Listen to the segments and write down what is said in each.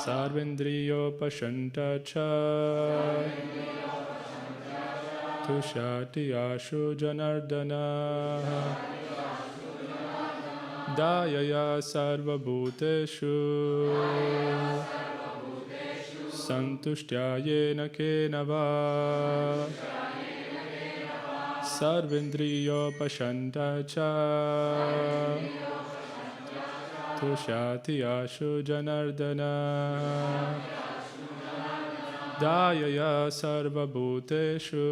Sarvendriyo Pashanta Cha Tushati Ashu Janardana Dayaya Sarva Bhuteshu Santushtayena Kenava Sarvendriyo Pashanta Cha Tushati Ashu Janardana Dayaya Sarva Bhuteshu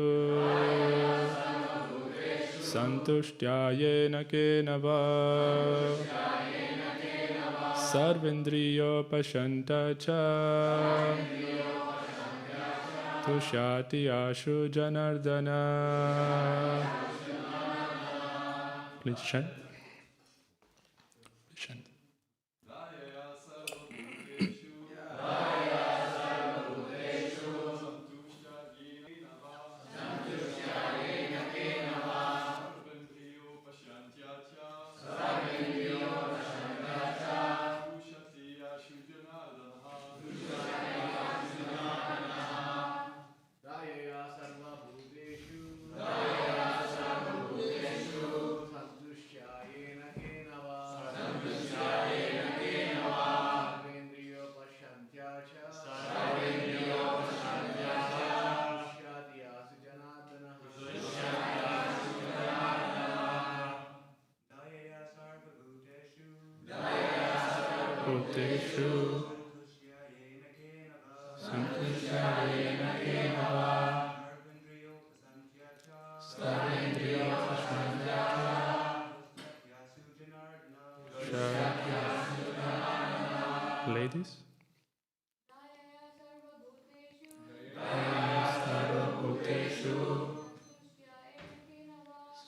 Santushtayena Kenava Sarvendriyo Pashanta Cha Tushati Ashu Janardana. Please chant. Chant. Bhuteshu Santushyayena Kenava Sarvendriyo Pashanta Cha. Ladies. Sarvabhuteshu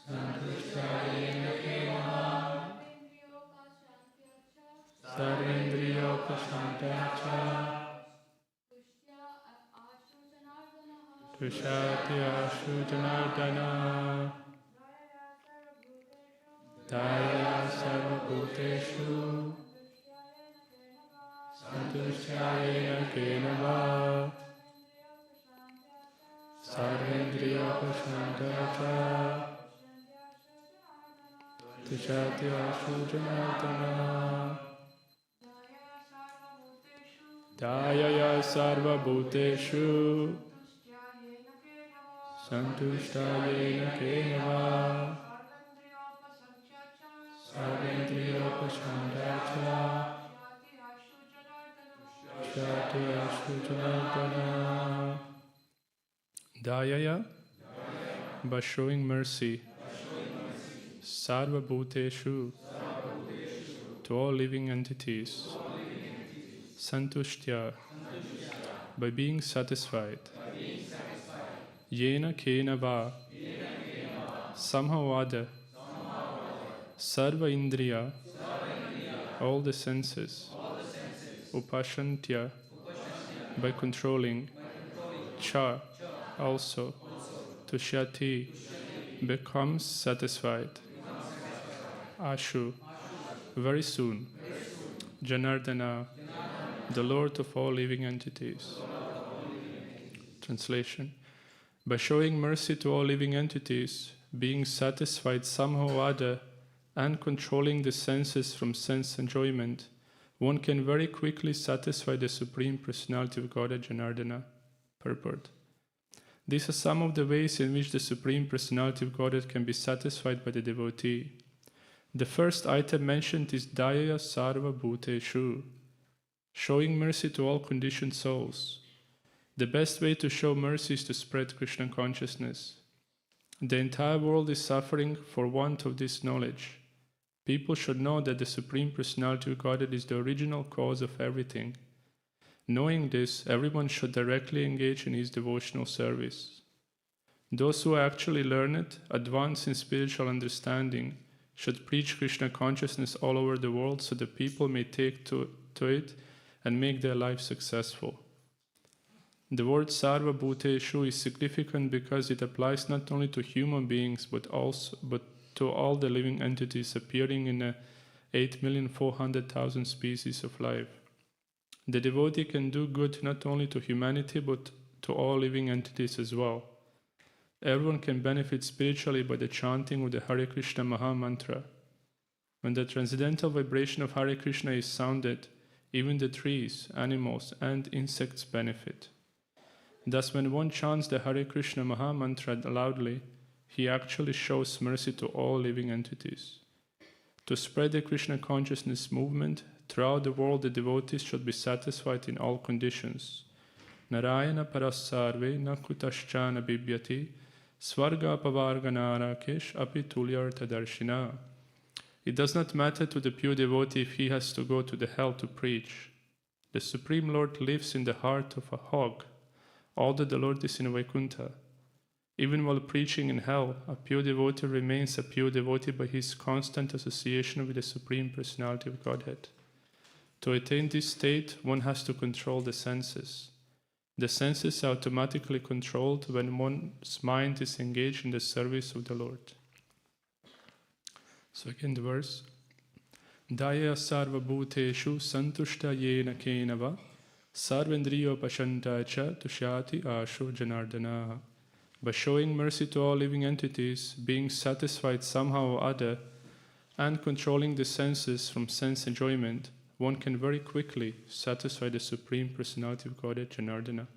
Santushyayena Kenava Sarvendriyo Pashanta Cha Tushati Ashu Janardana Daya Sarvabhuteshu Santushyayena Kenava Sarvendriyo Pashanta Cha Tushati Ashu Janardana Dayaya Sarva Bhuteshu Santushtayena Kenava Sarvendriyo Pashanta Cha Tushati Ashu Janardana. Dayaya, by showing mercy, Sarva Bhuteshu, to all living entities, Santushtya, by being satisfied, Yena Kenava, somehow or other, Sarva Indriya, all the senses, Upashantya, by controlling, Cha, also, Tushyati, becomes satisfied, Ashu, very soon, Janardana, the Lord of all living entities. Translation. By showing mercy to all living entities, being satisfied somehow or other, and controlling the senses from sense enjoyment, one can very quickly satisfy the Supreme Personality of Godhead Janardana. Purport. These are some of the ways in which the Supreme Personality of Godhead can be satisfied by the devotee. The first item mentioned is Daya Sarva Bhuteshu, showing mercy to all conditioned souls. The best way to show mercy is to spread Krishna consciousness. The entire world is suffering for want of this knowledge. People should know that the Supreme Personality of Godhead is the original cause of everything. Knowing this, everyone should directly engage in his devotional service. Those who actually learn it, advance in spiritual understanding, should preach Krishna consciousness all over the world so that people may take to it and make their life successful. The word Sarva Bhuteshu is significant because it applies not only to human beings but to all the living entities appearing in 8,400,000 species of life. the devotee can do good not only to humanity but to all living entities as well. Everyone can benefit spiritually by the chanting of the Hare Krishna Maha Mantra. When the transcendental vibration of Hare Krishna is sounded, even the trees, animals, and insects benefit. Thus, when one chants the Hare Krishna Maha Mantra loudly, he actually shows mercy to all living entities. To spread the Krishna consciousness movement throughout the world, the devotees should be satisfied in all conditions. Narayana parasarve nakutaschana bibhyati svarga pavarganara kesh api tulyartha darshina. It does not matter to the pure devotee if he has to go to the hell to preach. The Supreme Lord lives in the heart of a hog, although the Lord is in Vaikuntha. Even while preaching in hell, a pure devotee remains a pure devotee by his constant association with the Supreme Personality of Godhead. To attain this state, one has to control the senses. The senses are automatically controlled when one's mind is engaged in the service of the Lord. So again the verse. Daya sarva bhuteshu santushta yena kenava sarvendriyo pashanta cha tushyati asho janardana. By showing mercy to all living entities, being satisfied somehow or other, and controlling the senses from sense enjoyment, one can very quickly satisfy the Supreme Personality of Godhead, Janardana.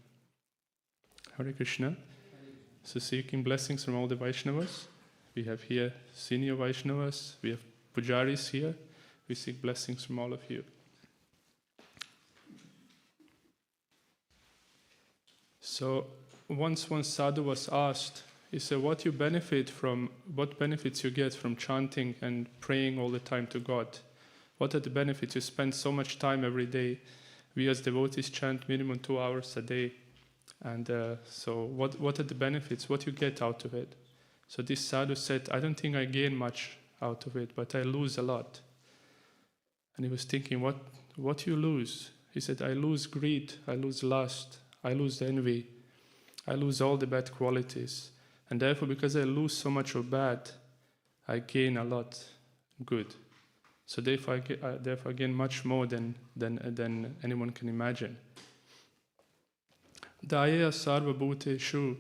Hare Krishna. So seeking blessings from all the Vaishnavas. We have here senior Vaishnavas, we have Pujaris here. We seek blessings from all of you. So once one sadhu was asked, he said, what benefits you get from chanting and praying all the time to God? What are the benefits? You spend so much time every day. We as devotees chant minimum 2 hours a day. And so what are the benefits? What you get out of it? So this sadhu said, I don't think I gain much out of it, but I lose a lot. And he was thinking, what you lose? He said, I lose greed, I lose lust, I lose envy, I lose all the bad qualities. And therefore, because I lose so much of bad, I gain a lot good. So therefore I gain much more than anyone can imagine. Daya sarva bhuteshu.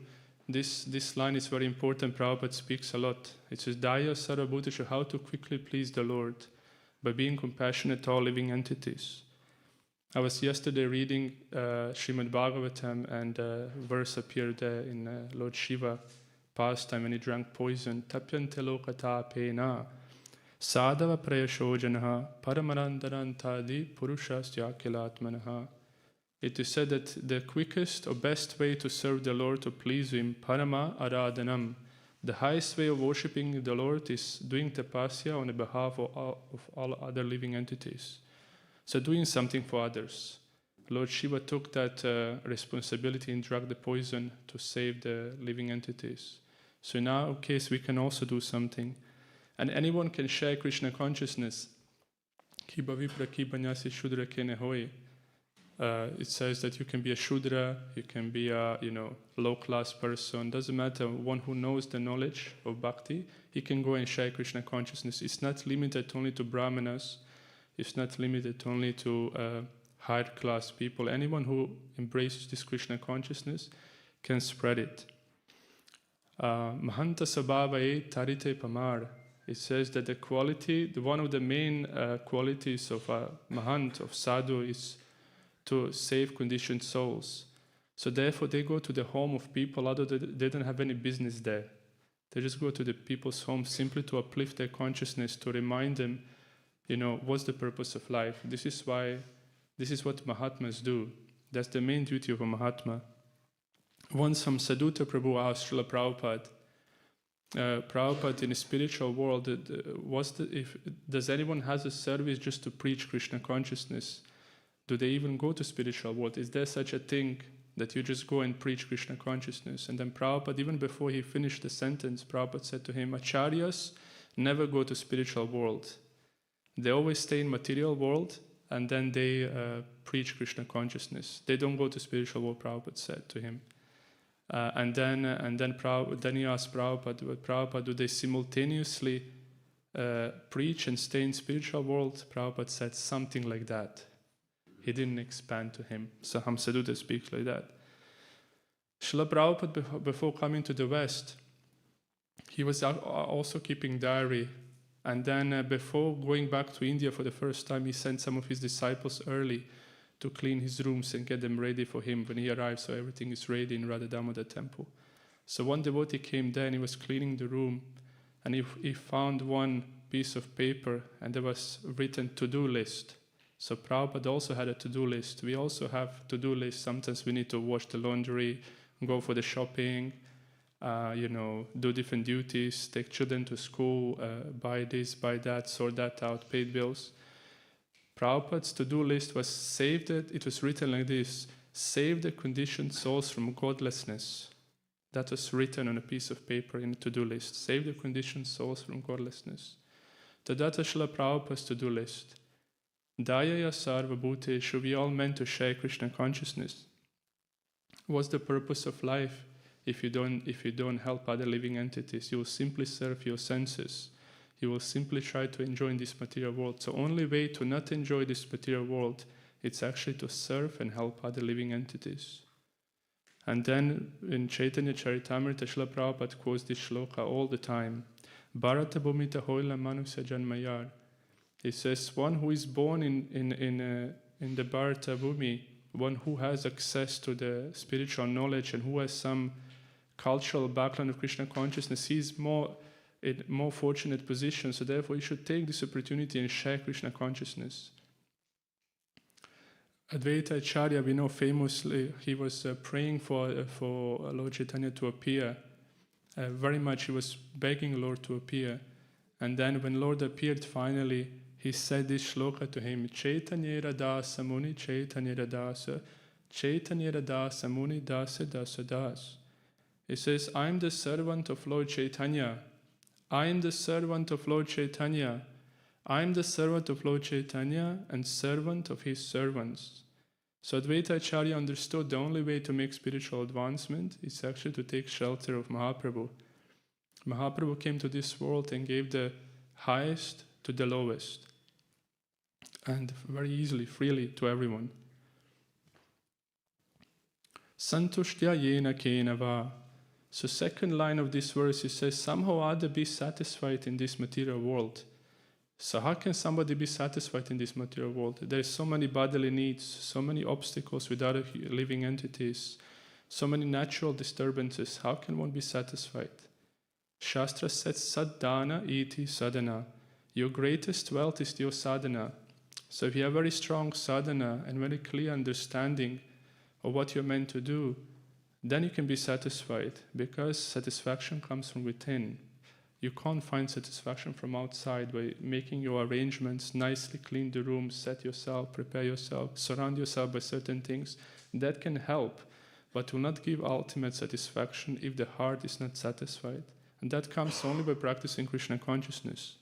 This line is very important. Prabhupada speaks a lot. It says, Daya sarva bhuteshu, how to quickly please the Lord by being compassionate to all living entities. I was yesterday reading Śrimad Bhāgavatam, and a verse appeared there in Lord Shiva pastime when he drank poison. Tapyante lokata pena sadhava prayashojanaha paramarandarantadi purushasya kilatmanaha. It is said that the quickest or best way to serve the Lord, to please Him, parama aradhanam, the highest way of worshipping the Lord is doing tapasya on the behalf of all other living entities. So doing something for others. Lord Shiva took that responsibility and drank the poison to save the living entities. So in our case, we can also do something. And anyone can share Krishna consciousness. Kiba vipra kiba nyasi shudra kene hoi. It says that you can be a Shudra, you can be a low-class person. Doesn't matter. One who knows the knowledge of bhakti, he can go and share Krishna consciousness. It's not limited only to Brahmanas. It's not limited only to higher-class people. Anyone who embraces this Krishna consciousness can spread it. Mahanta sabhavaye tarite pamar. It says that one of the main qualities of a Mahant, of sadhu, is to save conditioned souls. So therefore they go to the home of people, although they don't have any business there. They just go to the people's home simply to uplift their consciousness, to remind them, what's the purpose of life. This is what Mahatmas do. That's the main duty of a Mahatma. Once some Saduta Prabhu asked Srila Prabhupada, Prabhupada, in the spiritual world, does anyone has a service just to preach Krishna consciousness? Do they even go to spiritual world? Is there such a thing that you just go and preach Krishna consciousness? And then Prabhupada, even before he finished the sentence, Prabhupada said to him, Acharyas never go to spiritual world. They always stay in material world, and then they preach Krishna consciousness. They don't go to spiritual world, Prabhupada said to him. And then he asked Prabhupada, do they simultaneously preach and stay in spiritual world? Prabhupada said something like that. He didn't expand to him. So Hamsadutta speaks like that. Srila Prabhupada, before coming to the West, he was also keeping diary. And then before going back to India for the first time, he sent some of his disciples early to clean his rooms and get them ready for him when he arrived, so everything is ready in Radha Damodar temple. So one devotee came there and he was cleaning the room, and he found one piece of paper and there was written to-do list. So Prabhupada also had a to-do list. We also have to-do lists. Sometimes we need to wash the laundry, go for the shopping, do different duties, take children to school, buy this, buy that, sort that out, pay bills. Prabhupada's to-do list was it was written like this: save the conditioned souls from godlessness. That was written on a piece of paper in a to-do list. Save the conditioned souls from godlessness. Tadata Srila Prabhupada's to-do list. Dayaya sarva bhuteshu, we all meant to share Krishna consciousness. What's the purpose of life if you don't help other living entities? You will simply serve your senses. You will simply try to enjoy in this material world. So only way to not enjoy this material world, it's actually to serve and help other living entities. And then in Chaitanya Charitamrita, Srila Prabhupada quotes this shloka all the time. Bharata bhumita hoila manusya janmayar. It says, one who is born in the Bharata Bhumi, one who has access to the spiritual knowledge and who has some cultural background of Krishna consciousness, he is in a more fortunate position. So therefore, you should take this opportunity and share Krishna consciousness. Advaita Acharya, we know famously, he was praying for Lord Chaitanya to appear. Very much he was begging Lord to appear. And then when Lord appeared finally, he said this shloka to him: Chaitanya Dāsa Muni, Chaitanya Dāsa, Chaitanya Dāsa Muni, Dāsa Dāsa Das. He says, I am the servant of Lord Chaitanya. I am the servant of Lord Chaitanya. I am the servant of Lord Chaitanya and servant of his servants. So Advaita Acharya understood the only way to make spiritual advancement is actually to take shelter of Mahaprabhu. Mahaprabhu came to this world and gave the highest to the lowest, and very easily, freely to everyone. Santushtya yena kena va. So second line of this verse, it says, somehow or other be satisfied in this material world. So how can somebody be satisfied in this material world? There are so many bodily needs, so many obstacles with other living entities, so many natural disturbances. How can one be satisfied? Shastra says, Saddhana iti sadhana. Your greatest wealth is your sadhana. So if you have very strong sadhana and very clear understanding of what you're meant to do, then you can be satisfied, because satisfaction comes from within. You can't find satisfaction from outside by making your arrangements, nicely clean the room, set yourself, prepare yourself, surround yourself by certain things. That can help, but will not give ultimate satisfaction if the heart is not satisfied. And that comes only by practicing Krishna consciousness.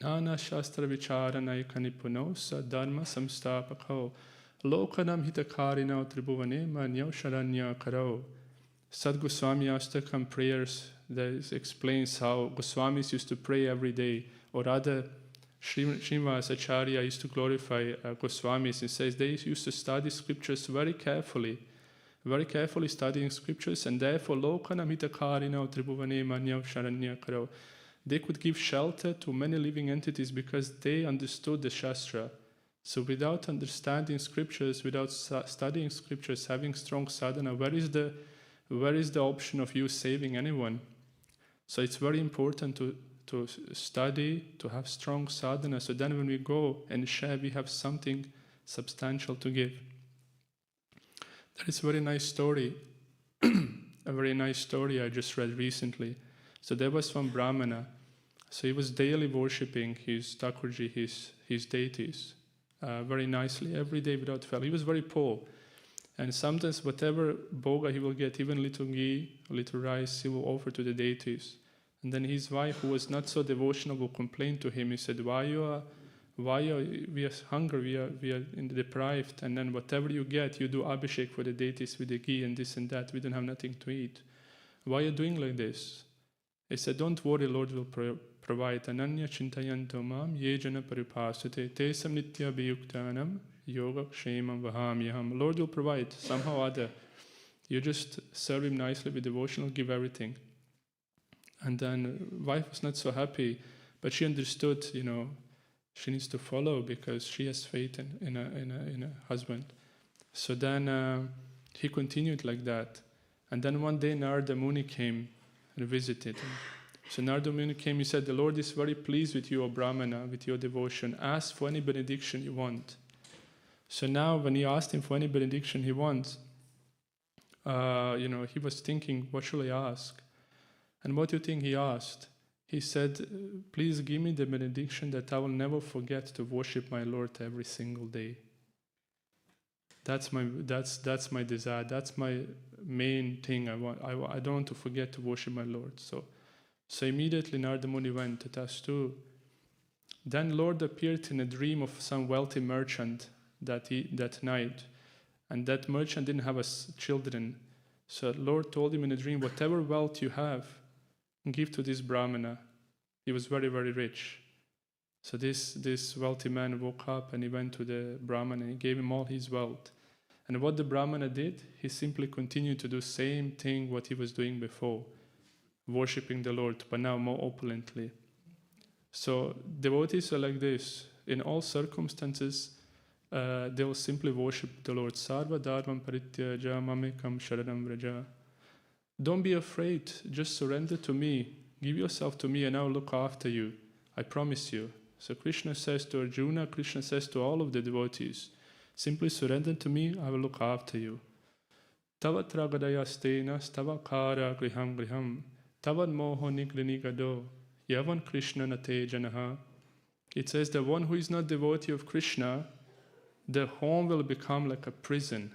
Nana Shastra Vicharana Kanipuno Sadharma Samstapako Lokanam Hitakarina Tribhuvane Manyo Sharanya Karo. Sad Goswami Astakam prayers that explains how Goswamis used to pray every day, or rather Śrimad Acharya used to glorify Goswamis and says they used to study scriptures very carefully studying scriptures, and therefore Lokanam Hitakarina Tribhuvane Manyo Sharanya Karo. They could give shelter to many living entities because they understood the Shastra. So without understanding scriptures, without studying scriptures, having strong sadhana, where is the option of you saving anyone? So it's very important to study, to have strong sadhana, so then when we go and share, we have something substantial to give. There is a very nice story, a very nice story I just read recently. So there was one Brahmana, so he was daily worshipping his Thakurji, his deities, very nicely, every day without fail. He was very poor. And sometimes whatever bhoga he will get, even little ghee, little rice, he will offer to the deities. And then his wife, who was not so devotional, will complain to him. He said, we are hungry, we are deprived, and then whatever you get, you do abhishek for the deities with the ghee and this and that. We don't have nothing to eat. Why are you doing like this? He said, don't worry, Lord will provide ananya chintayanto mam yejana paripasate tesam nitya abhiyuktanam yoga kshemam vahamyaham. Lord will provide somehow or other. You just serve him nicely with devotion, give everything. And then wife was not so happy, but she understood, she needs to follow because she has faith in a husband. So then he continued like that. And then one day Narada Muni came and visited him. So Narada Muni came, he said, the Lord is very pleased with you, O Brahmana, with your devotion. Ask for any benediction you want. So now when he asked him for any benediction he wants, he was thinking, what should I ask? And what do you think he asked? He said, please give me the benediction that I will never forget to worship my Lord every single day. That's my desire. That's my main thing. I don't want to forget to worship my Lord. So immediately Narada Muni went to ask too. Then Lord appeared in a dream of some wealthy merchant that night, and that merchant didn't have children. So Lord told him in a dream, whatever wealth you have, give to this Brahmana. He was very, very rich. So this wealthy man woke up and he went to the Brahmana and he gave him all his wealth. And what the Brahmana did, he simply continued to do the same thing what he was doing before, worshipping the Lord, but now more opulently. So devotees are like this. In all circumstances, they will simply worship the Lord. Sarva dharmam parityaja mamekam sharanam vraja. Don't be afraid, just surrender to me. Give yourself to me and I will look after you. I promise you. So Krishna says to Arjuna, Krishna says to all of the devotees, simply surrender to me, I will look after you. Tavat ragadayastena stavakara griham griham tavad moho nigrinigado yavan Krishna nate janaha. It says that one who is not devotee of Krishna, the home will become like a prison.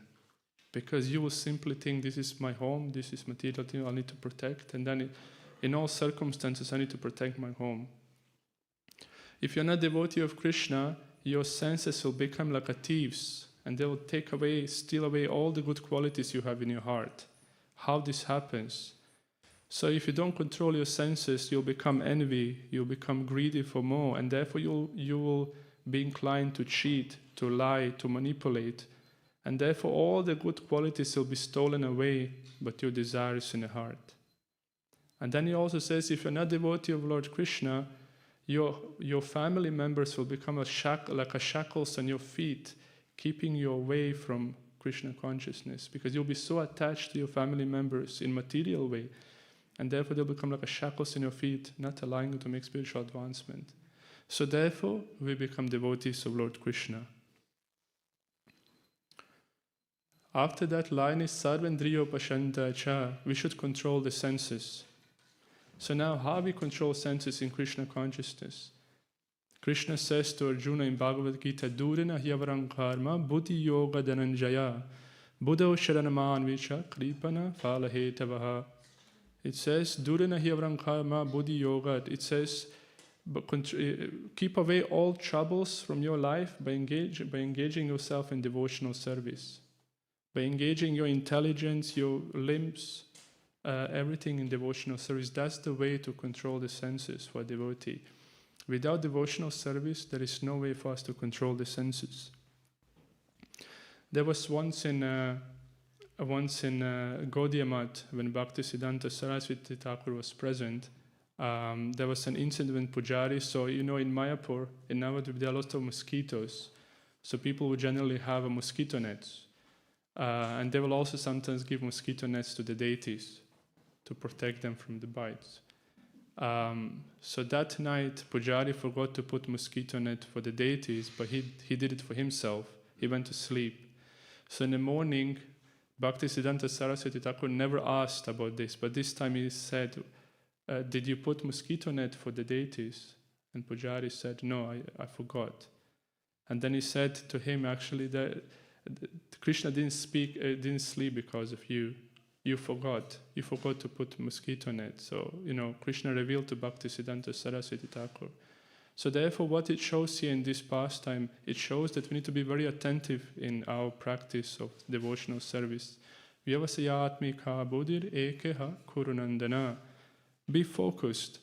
Because you will simply think, this is my home, this is material thing I need to protect, and then in all circumstances I need to protect my home. If you're not devotee of Krishna, your senses will become like a thieves, and they will steal away all the good qualities you have in your heart. How this happens? So if you don't control your senses, you'll become envy, you'll become greedy for more, and therefore you will be inclined to cheat, to lie, to manipulate. And therefore all the good qualities will be stolen away, but your desire is in the heart. And then he also says, if you're not devotee of Lord Krishna, your family members will become like a shackles on your feet, keeping you away from Krishna consciousness, because you'll be so attached to your family members in material way, and therefore they'll become like a shackles in your feet, not allowing you to make spiritual advancement. So therefore, we become devotees of Lord Krishna. After that line is Sarvendriyo Pashanta Cha. We should control the senses. So now how we control senses in Krishna consciousness? Krishna says to Arjuna in Bhagavad Gita, Durina hyavarang karma buddhi yoga dhananjaya buddho sharanaman vicha kripana phalahetabaha. It says, Durina hyavarang karma buddhi yoga. It says, keep away all troubles from your life by engaging yourself in devotional service. By engaging your intelligence, your limbs, everything in devotional service. That's the way to control the senses for a devotee. Without devotional service, there is no way for us to control the senses. There was once in Gaudiya Math, when Bhaktisiddhanta Saraswati Thakur was present, there was an incident with Pujari. So, in Mayapur, in Navadvip, there are lots of mosquitoes. So people would generally have a mosquito nets. And they will also sometimes give mosquito nets to the deities to protect them from the bites. So that night, Pujari forgot to put mosquito net for the deities, but he did it for himself. He went to sleep. So in the morning, Bhaktisiddhanta Saraswati Thakur never asked about this, but this time he said, did you put mosquito net for the deities? And Pujari said, no, I forgot. And then he said to him, actually, that Krishna didn't sleep because of you. You forgot to put mosquito net. So, Krishna revealed to Bhaktisiddhanta Saraswati Thakur. So therefore, what it shows here in this pastime, it shows that we need to be very attentive in our practice of devotional service. Vyavasayatmika buddhir ekeha kurunandana. Be focused.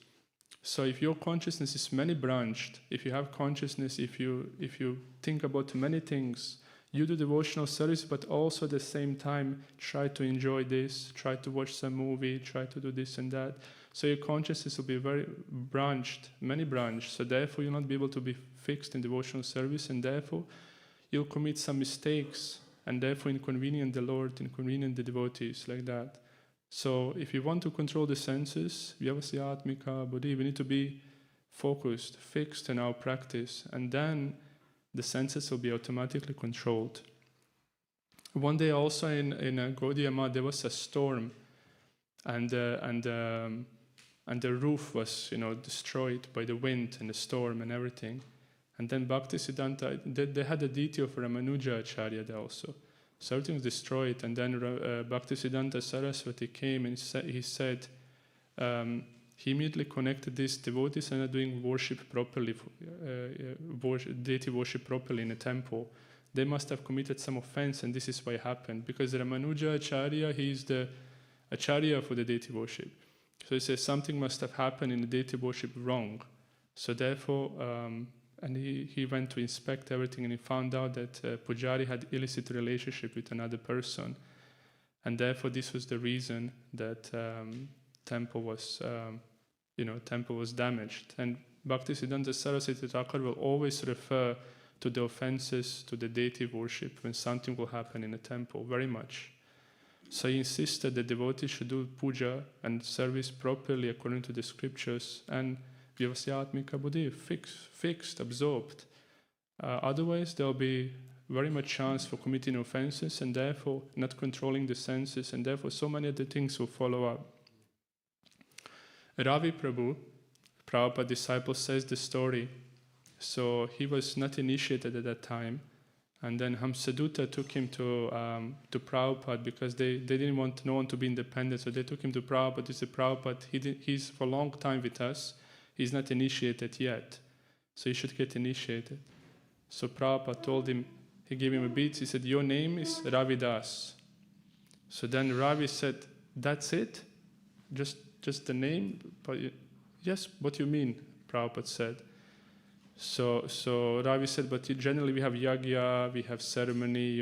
So if your consciousness is many branched, if you have consciousness, if you think about many things, you do devotional service, but also at the same time try to enjoy this, try to watch some movie, try to do this and that. So your consciousness will be very branched, many branched. So therefore you'll not be able to be fixed in devotional service, and therefore you'll commit some mistakes, and therefore inconvenient the Lord, inconvenient the devotees, like that. So if you want to control the senses, vyavasya buddhi, we need to be focused, fixed in our practice, and then the senses will be automatically controlled. One day also in Gaudiya Math there was a storm, and the roof was destroyed by the wind and the storm and everything. And then Bhaktisiddhanta, they had a deity of Ramanuja Acharya there also. So everything was destroyed, and then Bhaktisiddhanta Saraswati came and he said, he immediately connected these devotees and are doing worship properly, deity worship properly in a temple. They must have committed some offense, and this is why it happened. Because Ramanuja Acharya, he is the Acharya for the deity worship. So he says something must have happened in the deity worship wrong. So therefore, and he went to inspect everything, and he found out that Pujari had illicit relationship with another person, and therefore this was the reason that temple was damaged. And Bhaktisiddhanta Saraswati Thakur will always refer to the offenses to the deity worship when something will happen in a temple, very much. So he insisted that devotees should do puja and service properly according to the scriptures, and vyavasyatmika buddhi, fixed, absorbed. Otherwise, there will be very much chance for committing offenses, and therefore not controlling the senses, and therefore so many other things will follow up. Ravi Prabhu, Prabhupada disciple, says the story. So he was not initiated at that time, and then Hamsadutta took him to Prabhupada because they didn't want no one to be independent, so they took him to Prabhupada. He said, Prabhupada, he's for a long time with us. He's not initiated yet, so he should get initiated. So Prabhupada told him, he gave him a beat, he said, your name is Ravi Das. So then Ravi said, that's it? Just the name? But yes, what you mean? Prabhupada said. So Ravi said, but generally we have yagya, we have ceremony,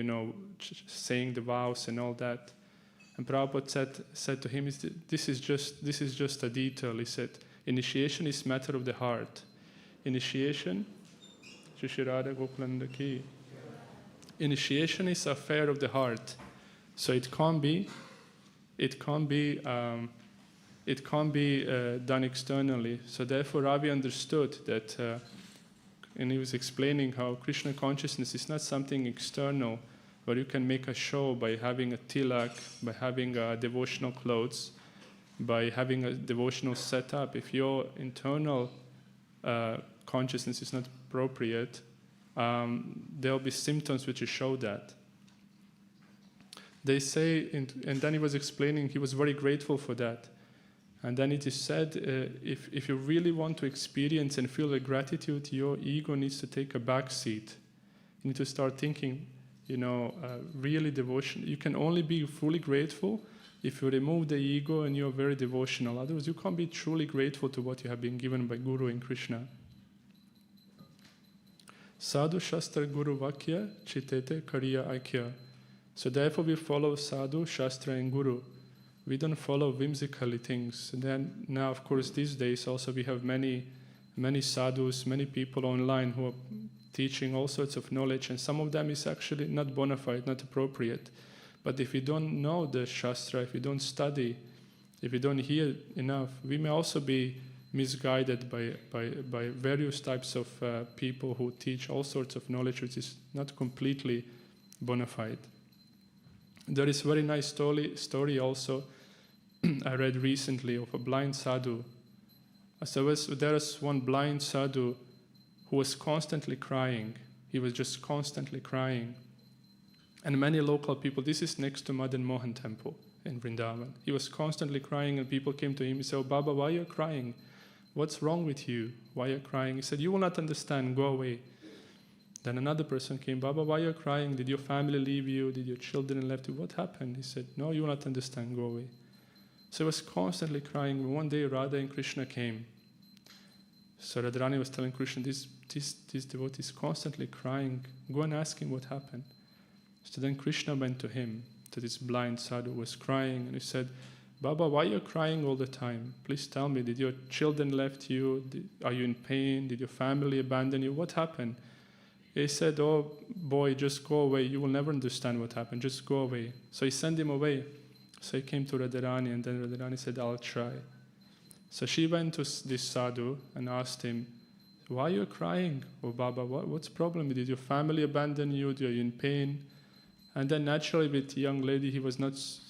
saying the vows and all that. And Prabhupada said to him, this is just a detail. He said, initiation is matter of the heart. Initiation, initiation is affair of the heart. So it can't be done externally. So therefore Ravi understood that, and he was explaining how Krishna consciousness is not something external, where you can make a show by having a tilak, by having devotional clothes, by having a devotional setup. If your internal consciousness is not appropriate, there will be symptoms which show that. They say, and then he was explaining, he was very grateful for that. And then it is said, if you really want to experience and feel the gratitude, your ego needs to take a back seat. You need to start thinking, really devotional. You can only be fully grateful if you remove the ego and you're very devotional. Otherwise, you can't be truly grateful to what you have been given by Guru and Krishna. Sadhu Shastra Guru Vakya Chitete Kariya Aikya. So therefore we follow Sadhu, Shastra and Guru. We don't follow whimsically things. And then now, of course, these days also we have many sadhus, many people online who are teaching all sorts of knowledge, and some of them is actually not bona fide, not appropriate. But if we don't know the Shastra, if we don't study, if we don't hear enough, we may also be misguided by various types of people who teach all sorts of knowledge which is not completely bona fide. There is a very nice story also I read recently of a blind sadhu. So there was one blind sadhu who was constantly crying. He was just constantly crying. And many local people, this is next to Madan Mohan temple in Vrindavan. He was constantly crying, and people came to him and said, "Oh, Baba, why are you crying? What's wrong with you? Why are you crying?" He said, "You will not understand, go away." Then another person came, "Baba, why are you crying? Did your family leave you? Did your children left you? What happened?" He said, "No, you will not understand, go away." So he was constantly crying. One day Radha and Krishna came. So Radharani was telling Krishna, this devotee is constantly crying. Go and ask him what happened. So then Krishna went to him, to this blind sadhu who was crying, and he said, Baba, why are you crying all the time? Please tell me, did your children left you? Are you in pain? Did your family abandon you? What happened? He said, oh boy, just go away. You will never understand what happened. Just go away. So he sent him away. So he came to Radharani, and then Radharani said, I'll try. So she went to this sadhu and asked him, why are you crying? Oh Baba, what's the problem? Did your family abandon you? Are you in pain? And then naturally with the young lady,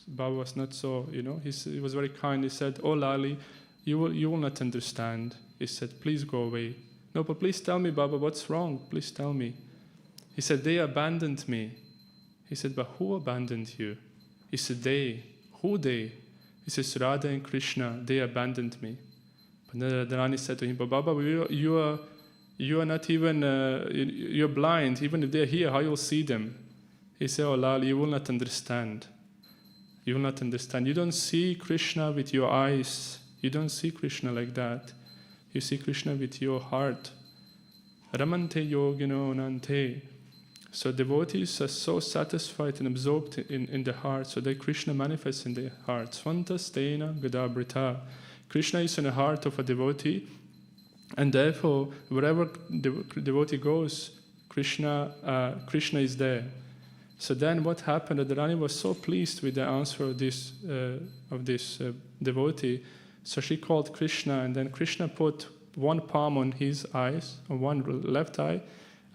Baba was not so, he was very kind. He said, oh Lali, you will not understand. He said, please go away. No, but please tell me, Baba, what's wrong? Please tell me. He said, they abandoned me. He said, but who abandoned you? He said, they. Who they? He says, Radha and Krishna, they abandoned me. But then Radharani said to him, but Baba, you are not even, you're blind. Even if they're here, how you'll see them? He said, oh Lali, you will not understand. You will not understand. You don't see Krishna with your eyes. You don't see Krishna like that. You see Krishna with your heart. Ramante yogino nante. So devotees are so satisfied and absorbed in the heart, so that Krishna manifests in their heart. Svanta stena gadabrita. Krishna is in the heart of a devotee, and therefore, wherever the devotee goes, Krishna is there. So then what happened? Radharani was so pleased with the answer of this devotee. So she called Krishna, and then Krishna put one palm on his eyes, on one left eye,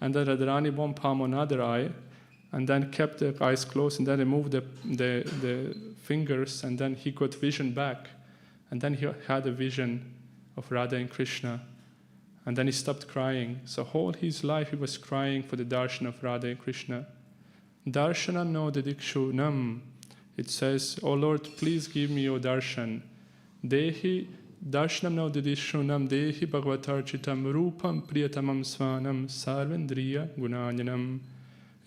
and then Radharani one palm on other eye, and then kept the eyes closed, and then removed the fingers, and then he got vision back. And then he had a vision of Radha and Krishna. And then he stopped crying. So whole his life he was crying for the darshan of Radha and Krishna. Darshanam no didikshunam. It says, oh Lord, please give me your darshan. Dehi darshanam no didikshunam dehi bhagavatarchitam rupam priyatamam svanam sarvendriya gunanyanam.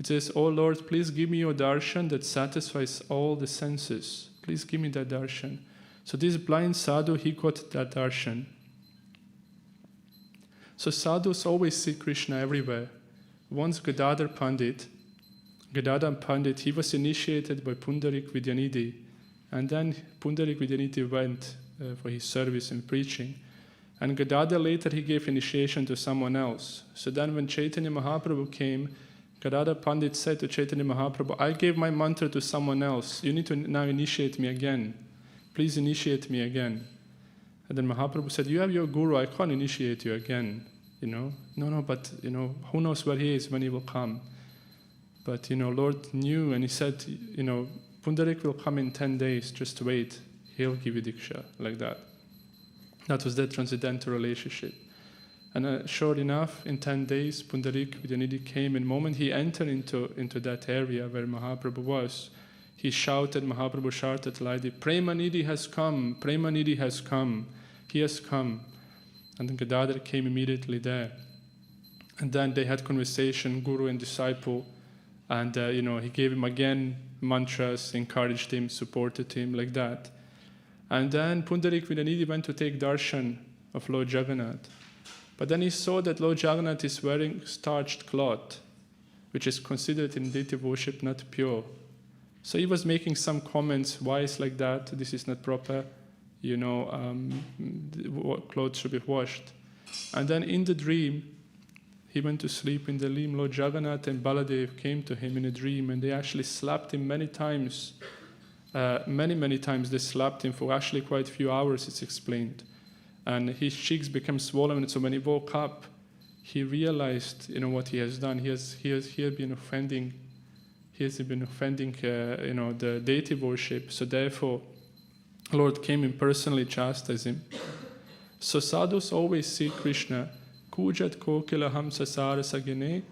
It says, oh Lord, please give me your darshan that satisfies all the senses. Please give me that darshan. So this blind sadhu, he got that darshan. So sadhus always see Krishna everywhere. Once Gadadhar Pandit, he was initiated by Pundarik Vidyanidhi. And then Pundarik Vidyanidhi went for his service in preaching. And Gadadhar later he gave initiation to someone else. So then when Chaitanya Mahaprabhu came, Gadadhar Pandit said to Chaitanya Mahaprabhu, I gave my mantra to someone else. You need to now initiate me again. Please initiate me again. And then Mahaprabhu said, you have your guru, I can't initiate you again. No, but who knows where he is when he will come. But Lord knew, and he said, Pundarik will come in 10 days, just wait. He'll give you Diksha, like that. That was their transcendental relationship. And sure enough, in 10 days, Pundarik Vidyanidhi came, and the moment he entered into that area where Mahaprabhu was, Mahaprabhu shouted loudly, Premanidhi has come, Premanidhi has come, he has come. And then Gadadhar came immediately there. And then they had conversation, guru and disciple, and he gave him again mantras, encouraged him, supported him, like that. And then Pundarik Vidyanidhi went to take darshan of Lord Jagannath. But then he saw that Lord Jagannath is wearing starched cloth, which is considered in deity worship not pure. So he was making some comments, why is like that, this is not proper, clothes should be washed. And then in the dream, he went to sleep in the dream. Lord Jagannath and Baladev came to him in a dream, and they actually slapped him many times. Many times they slapped him for actually quite a few hours, it's explained. And his cheeks became swollen, and so when he woke up, he realized, what he has done. He had been offending the deity worship. So therefore, Lord came and personally chastised him. So sadhus always see Krishna. Kujat kokila hamsa sarasagine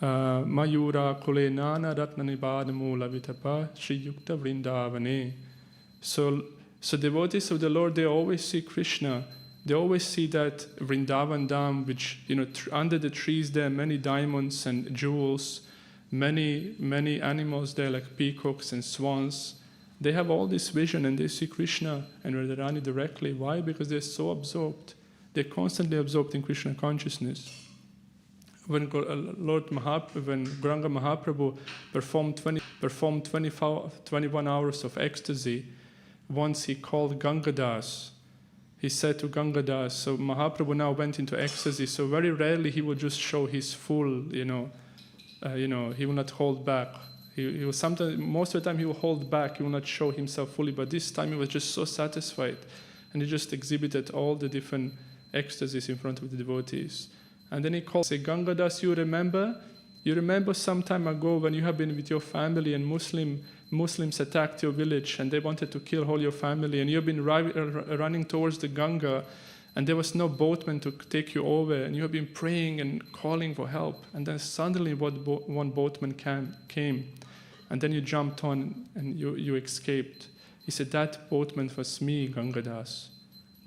mayura kule nana ratnanibad mula vitapa shri yukta vrindavane. So devotees of the Lord, they always see Krishna. They always see that Vrindavan Dham, which, under the trees there are many diamonds and jewels, many animals there like peacocks and swans. They have all this vision and they see Krishna and Radharani directly. Why? Because they're so absorbed. They're constantly absorbed in Krishna consciousness. When Gauranga Mahaprabhu performed 21 hours of ecstasy, once he called Gangadas. He said to Gangadas, so Mahaprabhu now went into ecstasy, so very rarely he would just show his full, he will not hold back. He will sometimes, most of the time he will hold back, he will not show himself fully, but this time he was just so satisfied, and he just exhibited all the different ecstasies in front of the devotees. And then he called, say, Gangadas, you remember some time ago when you have been with your family and Muslims attacked your village and they wanted to kill all your family, and you've been running towards the Ganga and there was no boatman to take you over, and you have been praying and calling for help, and then suddenly one boatman came, and then you jumped on and you escaped. He said, that boatman was me, Gangadas.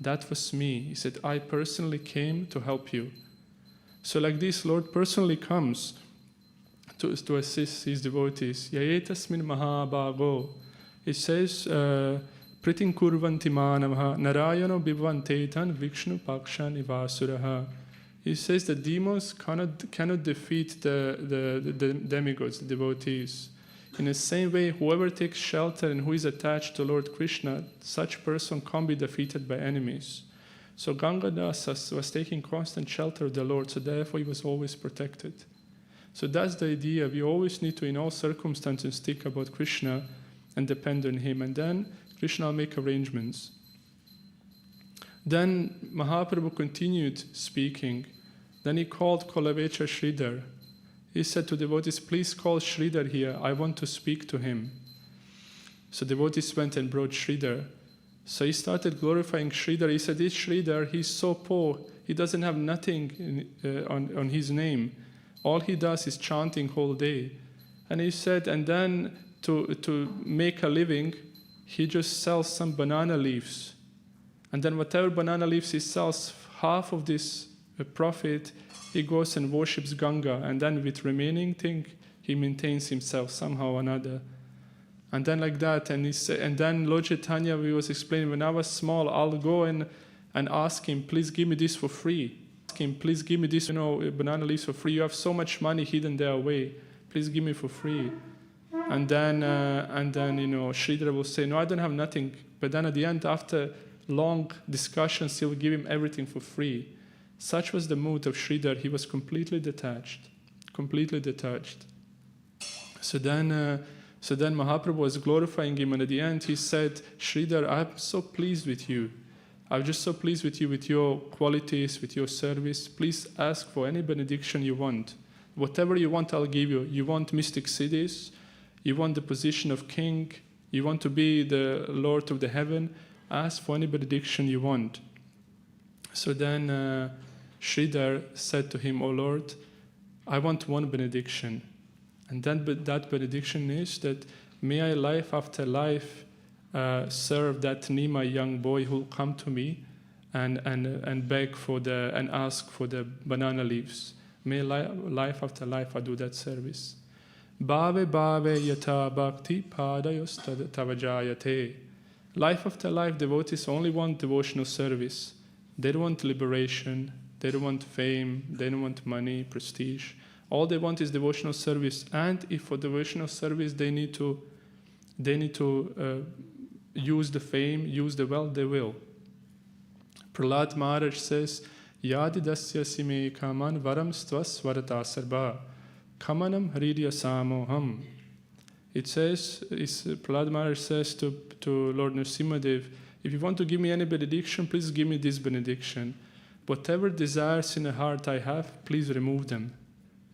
That was me. He said, I personally came to help you. So like this, Lord personally comes to assist his devotees. Yayetasmin mahabhago. It says, Pritin kurvanti manavaha narayano bhvantetan vikshnu pakshan ivasuraha. It says that demons cannot defeat the demigods, the devotees. In the same way, whoever takes shelter and who is attached to Lord Krishna, such person can't be defeated by enemies. So Gangadas was taking constant shelter of the Lord, so therefore he was always protected. So that's the idea. We always need to, in all circumstances, think about Krishna and depend on him. And then Krishna will make arrangements. Then Mahaprabhu continued speaking. Then he called Kolavecha Sridhar. He said to devotees, please call Sridhar here. I want to speak to him. So devotees went and brought Sridhar. So he started glorifying Sridhar. He said, this Sridhar, he's so poor. He doesn't have nothing on his name. All he does is chanting whole day. And he said, and then to make a living, he just sells some banana leaves. And then whatever banana leaves he sells, half of this profit, he goes and worships Ganga. And then with remaining thing, he maintains himself somehow or another. And then like that, and then Lord Chaitanya, we was explaining, when I was small, I'll go and ask him, please give me this for free. Ask him, please give me this, banana leaves for free. You have so much money hidden there away. Please give me for free. And then Sridhar will say, no, I don't have nothing. But then at the end, after long discussions, he'll give him everything for free. Such was the mood of Sridhar. He was completely detached. So then Mahaprabhu was glorifying him, and at the end he said, Sridhar, I'm so pleased with you. I'm just so pleased with you, with your qualities, with your service. Please ask for any benediction you want. Whatever you want, I'll give you. You want mystic cities? You want the position of king? You want to be the Lord of the heaven? Ask for any benediction you want. So then Sridhar said to him, O Lord, I want one benediction. And then that benediction is that may I life after life serve that Nima young boy who will come to me and beg for and ask for the banana leaves. May life after life I do that service. Bhave bhave yata bhakti padayos tavajayate. Life after life, devotees only want devotional service. They don't want liberation. They don't want fame. They don't want money, prestige. All they want is devotional service. And if for devotional service they need to use the fame, use the wealth, they will. Prahlad Maharaj says, Yadi dasya sime kaman varam stvas varata sarva kamanam hridya samoham. It says, Prahlad Maharaj says to Lord Nrsimhadev, if you want to give me any benediction, please give me this benediction. Whatever desires in the heart I have, please remove them.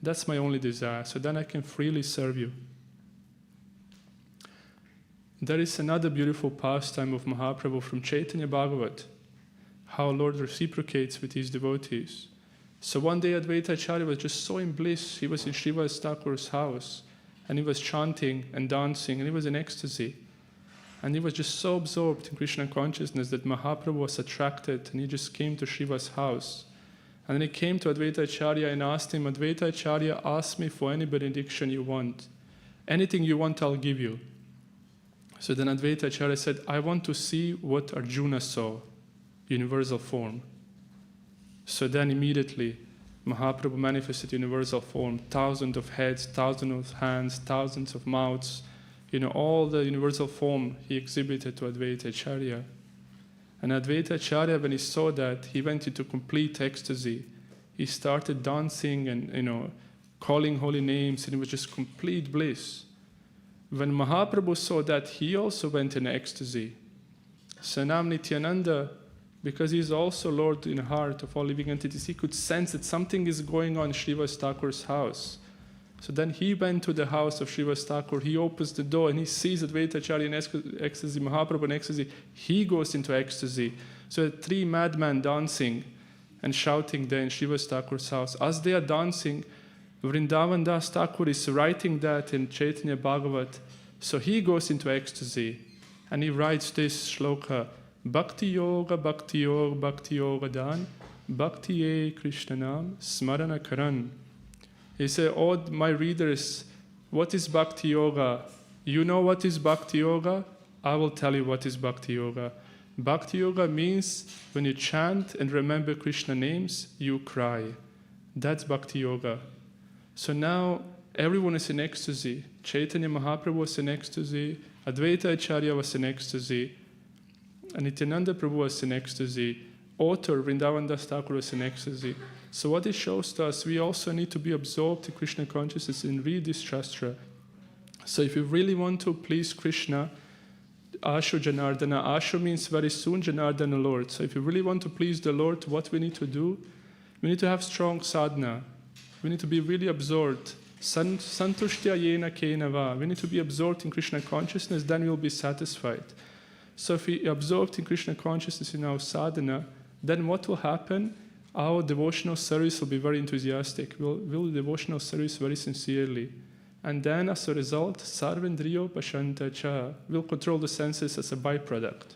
That's my only desire, so then I can freely serve you. There is another beautiful pastime of Mahaprabhu from Chaitanya Bhagavat, how Lord reciprocates with his devotees. So one day Advaita Acharya was just so in bliss. He was in Srivas Thakur's house, and he was chanting and dancing, and he was in ecstasy. And he was just so absorbed in Krishna consciousness that Mahaprabhu was attracted, and he just came to Shiva's house. And then he came to Advaita Acharya and asked him, Advaita Acharya, ask me for any benediction you want. Anything you want, I'll give you. So then Advaita Acharya said, I want to see what Arjuna saw, universal form. So then immediately, Mahaprabhu manifested universal form, thousands of heads, thousands of hands, thousands of mouths, all the universal form he exhibited to Advaita Acharya. And Advaita Acharya, when he saw that, he went into complete ecstasy. He started dancing and, calling holy names, and it was just complete bliss. When Mahaprabhu saw that, he also went in ecstasy. So now Nityananda, because he is also Lord in the heart of all living entities, he could sense that something is going on in Srivas Thakur's house. So then he went to the house of Srivas Thakur, he opens the door and he sees Advaita Acharya in ecstasy, Mahaprabhu in ecstasy. He goes into ecstasy. So 3 madmen dancing and shouting there in Srivas Thakur's house. As they are dancing, Vrindavan Das Thakur is writing that in Chaitanya Bhagavat. So he goes into ecstasy and he writes this shloka, Bhakti Yoga, Bhakti Yoga, Bhakti Yoga Dan, Bhakti Ye Krishnanam, Smarana Karan. He said, oh, my readers, what is Bhakti Yoga? You know what is Bhakti Yoga? I will tell you what is Bhakti Yoga. Bhakti Yoga means when you chant and remember Krishna names, you cry. That's Bhakti Yoga. So now everyone is in ecstasy. Chaitanya Mahaprabhu was in ecstasy, Advaita Acharya was in ecstasy, and Nityananda Prabhu was in ecstasy. Author Vrindavan Das Thakur was in ecstasy. So what it shows to us, we also need to be absorbed in Krishna consciousness and read this Shastra. So if you really want to please Krishna, Ashu Janardana, Ashu means very soon Janardana Lord. So if you really want to please the Lord, what we need to do? We need to have strong sadhana. We need to be really absorbed. Santushtya yena kenava. We need to be absorbed in Krishna consciousness, then we will be satisfied. So if we absorbed in Krishna consciousness in our sadhana, then what will happen? Our devotional service will be very enthusiastic. We'll do devotional service very sincerely. And then as a result, sarvendriyo pashanta cha, we'll control the senses as a byproduct.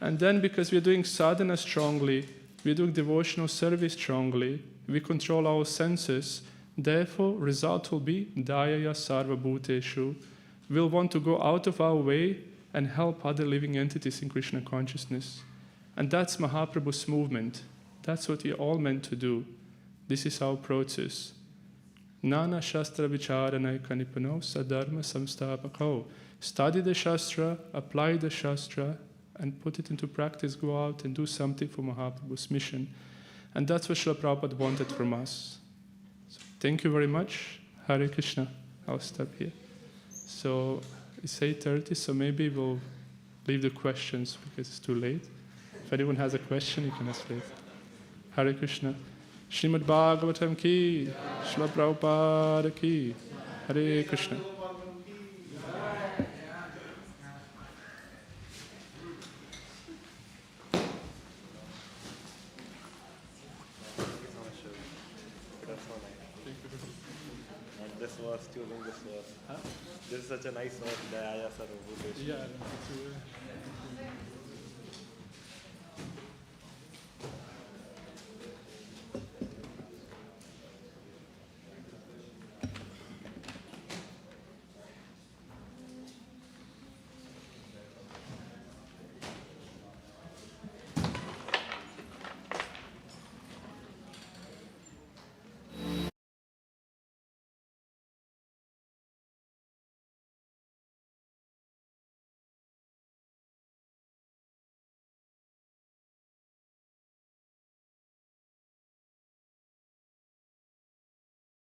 And then because we're doing sadhana strongly, we're doing devotional service strongly, we control our senses, therefore result will be dayaya sarva bhuteshu. We'll want to go out of our way and help other living entities in Krishna consciousness. And that's Mahaprabhu's movement. That's what we all meant to do. This is our process. Nana Shastra Vicharanai Kanipano Sadharma Samstapako. Study the Shastra, apply the Shastra, and put it into practice. Go out and do something for Mahaprabhu's mission. And that's what Srila Prabhupada wanted from us. So, thank you very much. Hare Krishna. I'll stop here. So it's 8:30, so maybe we'll leave the questions because it's too late. If anyone has a question, you can ask later. Hare Krishna. Śrimad Bhāgavatam ki, Srila Prabhupada ki. Hare Krishna. This verse, choosing this verse. Huh? This is such a nice verse, Dayaya Sarva Bhuteshu. Yeah,